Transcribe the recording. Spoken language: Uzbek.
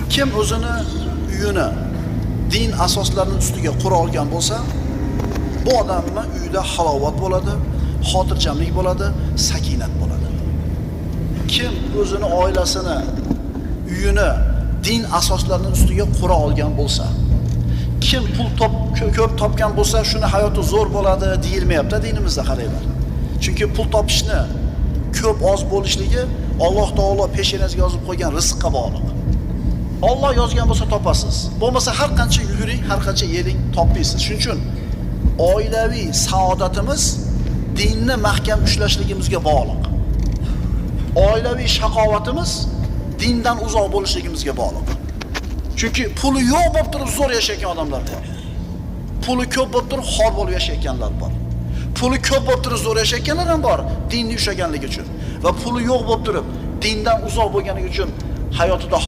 Kim o'zini uyini din asoslarining ustiga qura olgan bo'lsa, bu odamning uyida halovat bo'ladi, xotirjamlik bo'ladi, sakinat bo'ladi. Kim o'zini oilasini, uyini din asoslarining ustiga qura olgan bo'lsa, kim pul ko'p topgan bo'lsa, shuni hayoti zo'r bo'ladi deyilmayapti dinimizda, qaranglar. Chunki pul topishni ko'p oz bo'lishligi Alloh taolo peshinasiga yozib qo'ygan rizqqa bog'liq. Alloh yozgan bo'lsa topasiz. Bo'lmasa har qancha yuguring, har qancha yeling, topmaysiz. Shuning uchun oilaviy saodatimiz dinni mahkam ushlashligimizga bog'liq. Oilaviy shaqovatimiz dindan uzoq bo'lishligimizga bog'liq. Chunki puli yo'q bo'lib turib zo'r yashayotgan odamlar bor. Puli ko'p bo'lib turib xor bo'lib yashayotganlar bor. Puli ko'p bo'lib turib zo'r yashayotganlar ham bor, dinni ushlaganligi uchun. Va puli yo'q bo'lib turib dindan uzoq bo'lganligi uchun hayotida